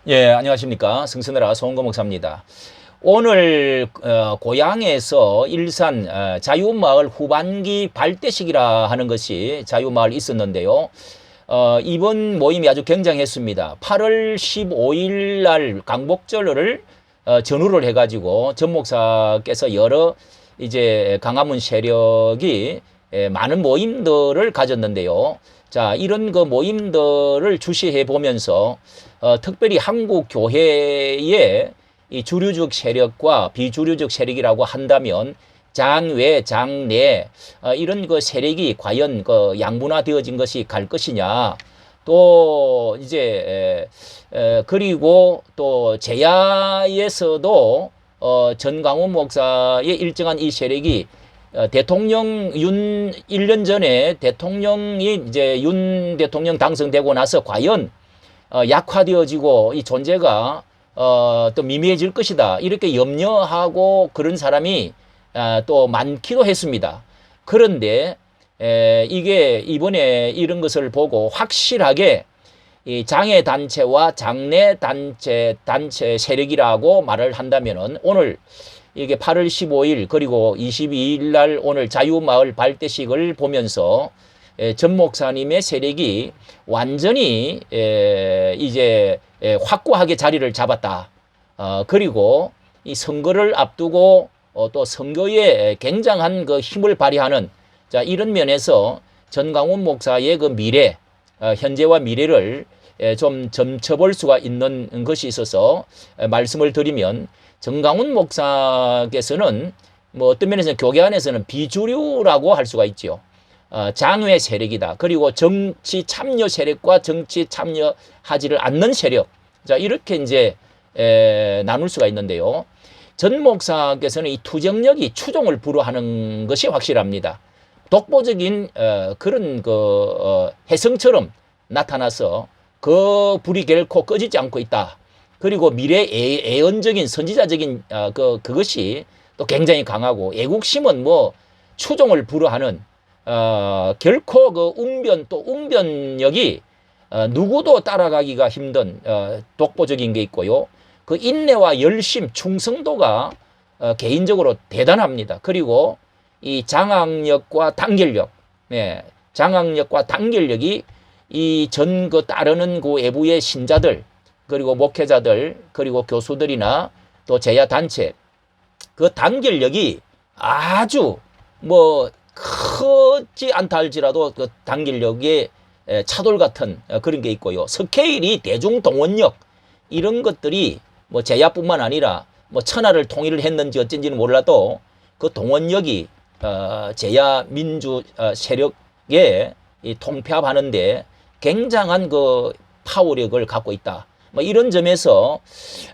예, 안녕하십니까. 성선회라 송은거 목사입니다. 오늘 고향에서 일산 자유마을 후반기 발대식이라 하는 것이 자유마을 있었는데요. 이번 모임이 아주 굉장했습니다. 8월 15일 날 강복절을 전후를 해가지고 전 목사께서 여러 이제 강화문 세력이 많은 모임들을 가졌는데요. 자, 이런 그 모임들을 주시해 보면서 특별히 한국 교회의 이 주류적 세력과 비주류적 세력이라고 한다면 장외, 장내 이런 그 세력이 과연 그 양분화되어진 것이 갈 것이냐. 또 이제 그리고 또 제야에서도 전광훈 목사의 일정한 이 세력이 대통령 1년 전에 대통령이 이제 윤 대통령 당선되고 나서 과연 약화되어지고 이 존재가 또 미미해질 것이다. 이렇게 염려하고 그런 사람이 또 많기도 했습니다. 그런데 이게 이번에 이런 것을 보고 확실하게 이 장애 단체와 장내 단체 세력이라고 말을 한다면은 오늘 이게 8월 15일 그리고 22일 날 오늘 자유마을 발대식을 보면서 전 목사님의 세력이 완전히 이제 확고하게 자리를 잡았다. 그리고 이 선거를 앞두고 또 선거에 굉장한 그 힘을 발휘하는 자 이런 면에서 전광훈 목사의 그 미래 현재와 미래를 좀 점쳐볼 수가 있는 것이 있어서 말씀을 드리면 전광훈 목사께서는 뭐 어떤 면에서는 교계 안에서는 비주류라고 할 수가 있죠. 장외 세력이다. 그리고 정치 참여 세력과 정치 참여하지를 않는 세력. 자, 이렇게 이제 나눌 수가 있는데요. 전 목사께서는 이 투쟁력이 추종을 불허하는 것이 확실합니다. 독보적인 그런 그 혜성처럼 나타나서 그 불이 결코 꺼지지 않고 있다. 그리고 미래 애언적인 선지자적인 그것이 또 굉장히 강하고 애국심은 뭐 추종을 불허하는 결코 그 웅변 또 웅변력이 누구도 따라가기가 힘든 독보적인 게 있고요. 그 인내와 열심, 충성도가 개인적으로 대단합니다. 그리고 이 장악력과 단결력, 네, 장악력과 단결력이 이 전 그 따르는 그 외부의 신자들 그리고 목회자들 그리고 교수들이나 또 제야 단체 그 단결력이 아주 뭐 크지 않다 할지라도 그 단결력의 차돌 같은 그런 게 있고요. 스케일이 대중 동원력 이런 것들이 뭐 제야뿐만 아니라 뭐 천하를 통일을 했는지 어쩐지는 몰라도 그 동원력이 제야 민주 세력에 통폐합하는데 굉장한 그 파워력을 갖고 있다. 뭐 이런 점에서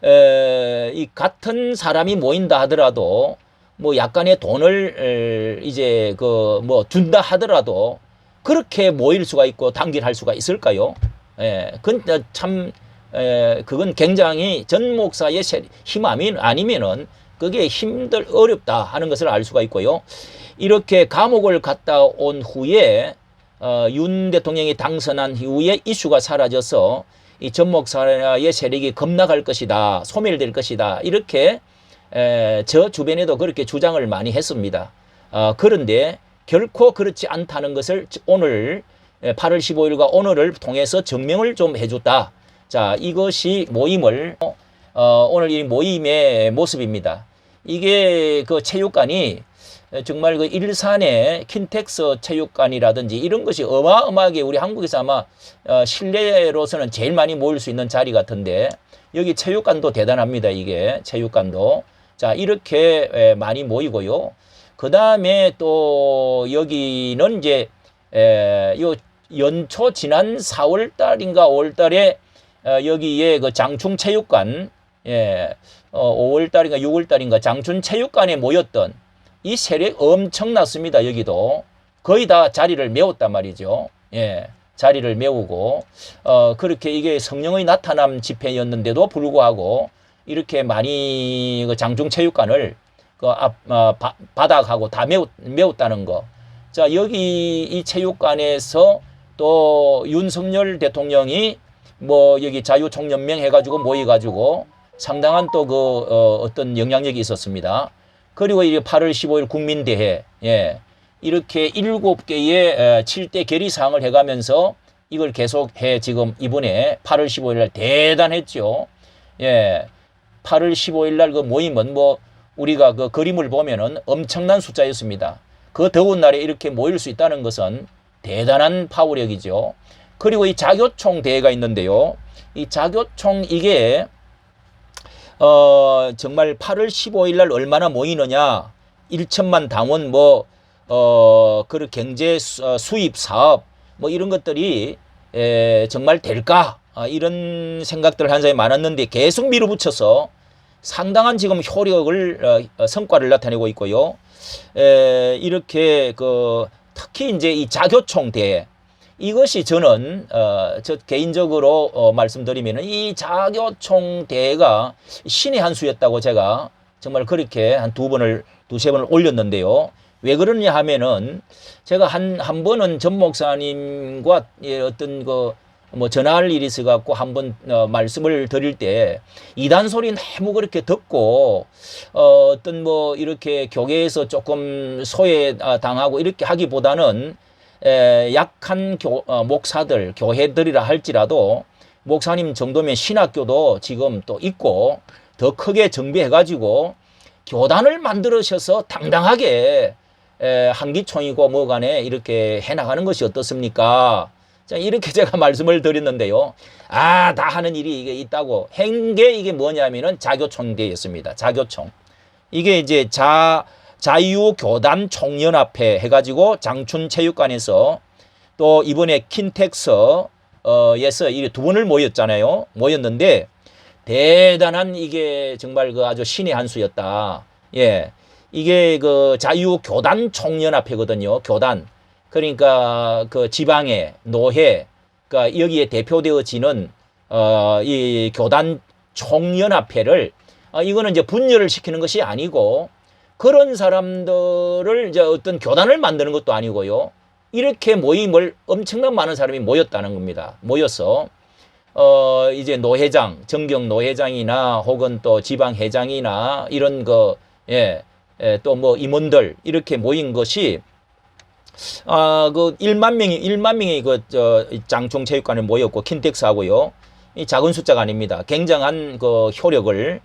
이 같은 사람이 모인다 하더라도 뭐 약간의 돈을 이제 그 뭐 준다 하더라도 그렇게 모일 수가 있고 단결할 수가 있을까요? 그건 참 그건 굉장히 전 목사의 힘 아니면은 그게 어렵다 하는 것을 알 수가 있고요. 이렇게 감옥을 갔다 온 후에 윤 대통령이 당선한 이후에 이슈가 사라져서 이 전 목사의 세력이 급락할 것이다, 소멸될 것이다 이렇게 저 주변에도 그렇게 주장을 많이 했습니다. 그런데 결코 그렇지 않다는 것을 오늘 8월 15일과 오늘을 통해서 증명을 좀 해줬다. 자, 이것이 모임을 오늘 이 모임의 모습입니다. 이게 그 체육관이 정말 그 일산의 킨텍스 체육관이라든지 이런 것이 어마어마하게 우리 한국에서 아마 실내로서는 제일 많이 모일 수 있는 자리 같은데 여기 체육관도 대단합니다. 이게 체육관도. 자, 이렇게 많이 모이고요. 그 다음에 또 여기는 이제 요 연초 지난 4월 달인가 5월 달에 여기에 그 장충체육관 5월 달인가 6월 달인가 장충체육관에 모였던 이 세력 엄청났습니다. 여기도 거의 다 자리를 메웠단 말이죠. 자리를 메우고 그렇게 이게 성령의 나타남 집회였는데도 불구하고 이렇게 많이 그 장충체육관을 그 바닥하고 다 메웠다는 거. 자, 여기 이 체육관에서 또 윤석열 대통령이 뭐 여기 자유총연맹 해가지고 모여가지고 상당한 또 어떤 영향력이 있었습니다. 그리고 이 8월 15일 국민대회, 예, 이렇게 7개의 7대 결의사항을 해가면서 이걸 계속해 지금 이번에 8월 15일 날 대단했죠. 예, 8월 15일 날 그 모임은 뭐 우리가 그 그림을 보면은 엄청난 숫자였습니다. 그 더운 날에 이렇게 모일 수 있다는 것은 대단한 파워력이죠. 그리고 이 자교총 대회가 있는데요. 이 자교총 이게 정말 8월 15일 날 얼마나 모이느냐. 1천만 당원 그 경제 수입 사업 뭐 이런 것들이 정말 될까? 이런 생각들을 한 사람이 많았는데 계속 밀어붙여서 상당한 지금 효력을 성과를 나타내고 있고요. 이렇게 특히 이제 이 자교총 대회 이것이 저는 저 개인적으로 말씀드리면은 이 자교총 대회가 신의 한 수였다고 제가 정말 그렇게 한 두세 번을 올렸는데요. 왜 그러냐 하면은 제가 한 번은 전 목사님과 어떤 뭐 전화할 일이 있어 갖고 한번 말씀을 드릴 때 이단 소리 너무 그렇게 듣고 어떤 뭐 이렇게 교회에서 조금 소외 당하고 이렇게 하기보다는 약한 목사들 교회들이라 할지라도 목사님 정도면 신학교도 지금 또 있고 더 크게 정비해 가지고 교단을 만들으셔서 당당하게 한기총이고 뭐 간에 이렇게 해나가는 것이 어떻습니까? 자, 이렇게 제가 말씀을 드렸는데요. 다 하는 일이 이게 있다고. 한 게 이게 뭐냐면은 자교총대였습니다. 자교총. 이게 이제 자유교단 총연합회 해가지고 장춘체육관에서 또 이번에 킨텍스에서 이 두 번을 모였는데 대단한 이게 정말 아주 신의 한 수였다. 예. 이게 자유교단 총연합회거든요. 교단. 그러니까 지방의 노회, 그러니까 여기에 대표되어지는 이 교단 총연합회를 이거는 이제 분열을 시키는 것이 아니고 그런 사람들을 이제 어떤 교단을 만드는 것도 아니고요. 이렇게 모임을 엄청난 많은 사람이 모였다는 겁니다. 모여서 이제 노회장, 정경 노회장이나 혹은 또 지방회장이나 이런 또 뭐 임원들 이렇게 모인 것이 1만 명이 장충체육관에 모였고 킨텍스하고요. 이 작은 숫자가 아닙니다. 굉장한 효력을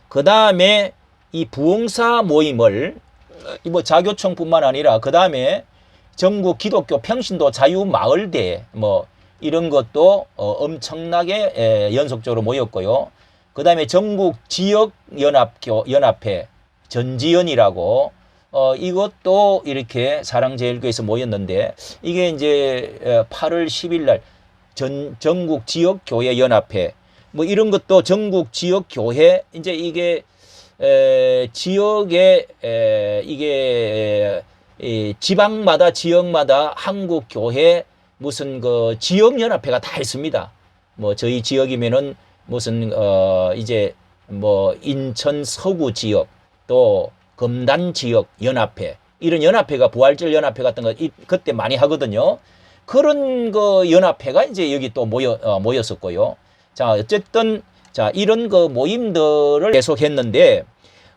그 다음에 이 부흥사 모임을 뭐 자교총뿐만 아니라 그 다음에 전국 기독교 평신도 자유마을대 뭐 이런 것도 엄청나게 연속적으로 모였고요. 그 다음에 전국 지역연합회 전지연이라고 이것도 이렇게 사랑제일교회에서 모였는데 이게 이제 8월 10일 날 전국 지역교회 연합회 뭐 이런 것도 전국 지역교회 이제 이게 지역에 이게 지방마다 지역마다 한국교회 무슨 지역연합회가 다 있습니다. 뭐 저희 지역이면은 무슨 이제 뭐 인천 서구 지역 또 금단 지역 연합회 이런 연합회가 부활절 연합회 같은 거 그때 많이 하거든요. 그런 연합회가 이제 여기 또 모였었고요. 자, 어쨌든 자, 이런 모임들을 계속했는데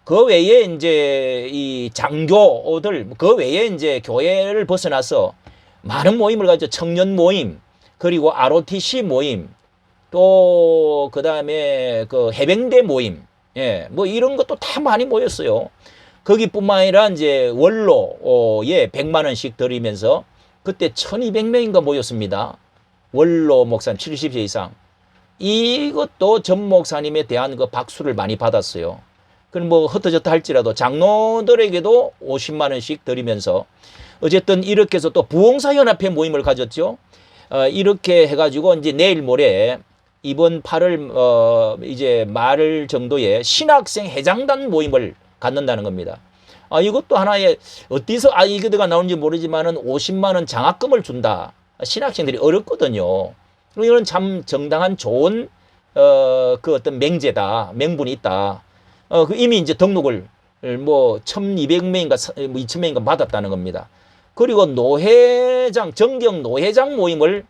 그 외에 이제 이 장교들 그 외에 이제 교회를 벗어나서 많은 모임을 가지고 청년 모임 그리고 ROTC 모임 또 그다음에 해병대 모임 예, 뭐 이런 것도 다 많이 모였어요. 거기뿐만 아니라 이제 원로에 100만 원씩 드리면서 그때 1200명인가 모였습니다. 원로 목사님 70세 이상. 이것도 전 목사님에 대한 박수를 많이 받았어요. 그럼 뭐 흩어졌다 할지라도 장로들에게도 50만 원씩 드리면서 어쨌든 이렇게 해서 또 부흥사연합회 모임을 가졌죠. 이렇게 해가지고 이제 내일 모레 이번 8월 이제 말 정도에 신학생 해장단 모임을 갖는다는 겁니다. 이것도 하나의 어디서 이거가 나오는지 모르지만은 50만 원 장학금을 준다. 신학생들이 어렵거든요. 이건 참 정당한 좋은 어떤 명분이 있다. 이미 이제 등록을 뭐 1,200명인가 2,000명인가 받았다는 겁니다. 그리고 정경 노회장 모임을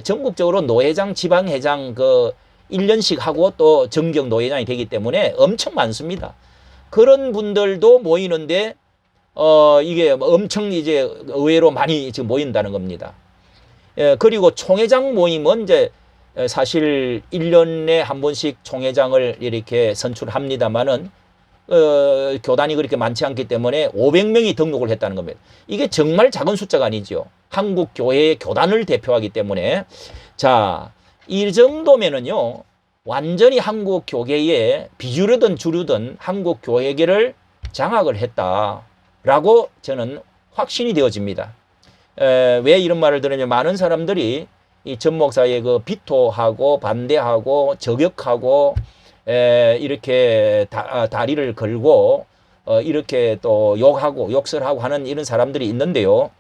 전국적으로 노회장, 지방회장 그 1년씩 하고 또 정경 노회장이 되기 때문에 엄청 많습니다. 그런 분들도 모이는데 이게 엄청 이제 의외로 많이 지금 모인다는 겁니다. 그리고 총회장 모임은 이제 사실 1년에 한 번씩 총회장을 이렇게 선출합니다만은 교단이 그렇게 많지 않기 때문에 500명이 등록을 했다는 겁니다. 이게 정말 작은 숫자가 아니죠. 한국 교회의 교단을 대표하기 때문에 자, 이 정도면은요. 완전히 한국 교계에 비주류든 주류든 한국 교회계를 장악을 했다라고 저는 확신이 되어집니다. 왜 이런 말을 들으냐면 많은 사람들이 이 전 목사의 그 비토하고 반대하고 저격하고 이렇게 다리를 걸고 이렇게 또 욕하고 욕설하고 하는 이런 사람들이 있는데요.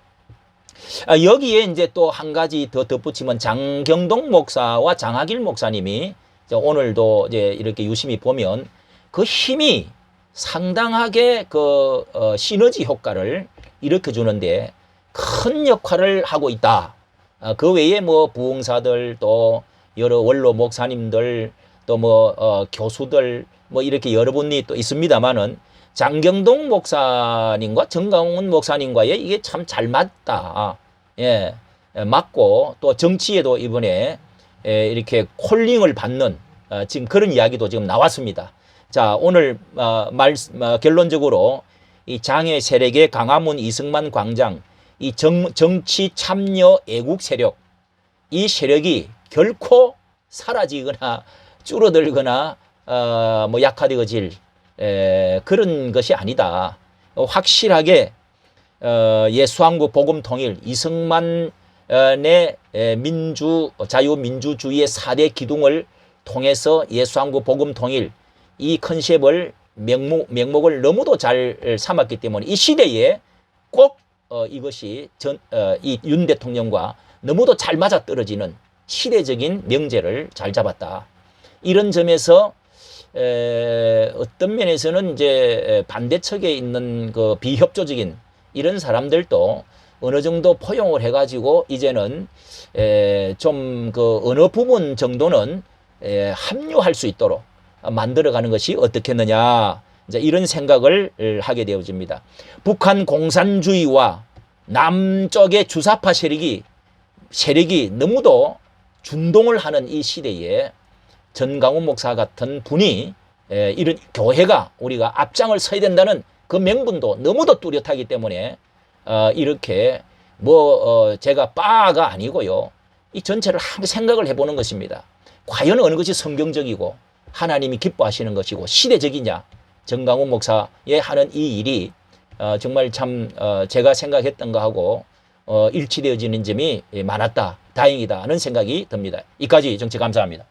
여기에 이제 또 한 가지 더 덧붙이면 장경동 목사와 장하길 목사님이 오늘도 이제 이렇게 유심히 보면 그 힘이 상당하게 그 시너지 효과를 일으켜 주는데 큰 역할을 하고 있다. 그 외에 뭐 부흥사들 또 여러 원로 목사님들 또 뭐 교수들 뭐 이렇게 여러분이 또 있습니다만은 장경동 목사님과 정강훈 목사님과의 이게 참 잘 맞다. 예, 맞고 또 정치에도 이번에 이렇게 콜링을 받는 지금 그런 이야기도 지금 나왔습니다. 자, 오늘 결론적으로 이 장애 세력의 강화문 이승만 광장 이 정치 참여 애국 세력 이 세력이 결코 사라지거나 줄어들거나 뭐 약화되어질 그런 것이 아니다. 확실하게 예수한국 복음통일 이승만의 자유민주주의의 4대 기둥을 통해서 예수한국 복음통일 이 컨셉을 명목을 너무도 잘 삼았기 때문에 이 시대에 꼭 이것이 이 윤 대통령과 너무도 잘 맞아떨어지는 시대적인 명제를 잘 잡았다. 이런 점에서 어떤 면에서는 이제 반대측에 있는 그 비협조적인 이런 사람들도 어느 정도 포용을 해가지고 이제는 좀 그 어느 부분 정도는 합류할 수 있도록 만들어가는 것이 어떻겠느냐 이제 이런 생각을 하게 되어집니다. 북한 공산주의와 남쪽의 주사파 세력이 너무도 준동을 하는 이 시대에 전강훈 목사 같은 분이 이런 교회가 우리가 앞장을 서야 된다는 그 명분도 너무도 뚜렷하기 때문에 이렇게 제가 빠가 아니고요. 이 전체를 한번 생각을 해보는 것입니다. 과연 어느 것이 성경적이고 하나님이 기뻐하시는 것이고 시대적이냐. 전강훈 목사의 하는 이 일이 정말 참 제가 생각했던 거하고 일치되어지는 점이 많았다. 다행이다 하는 생각이 듭니다. 이까지 정치 감사합니다.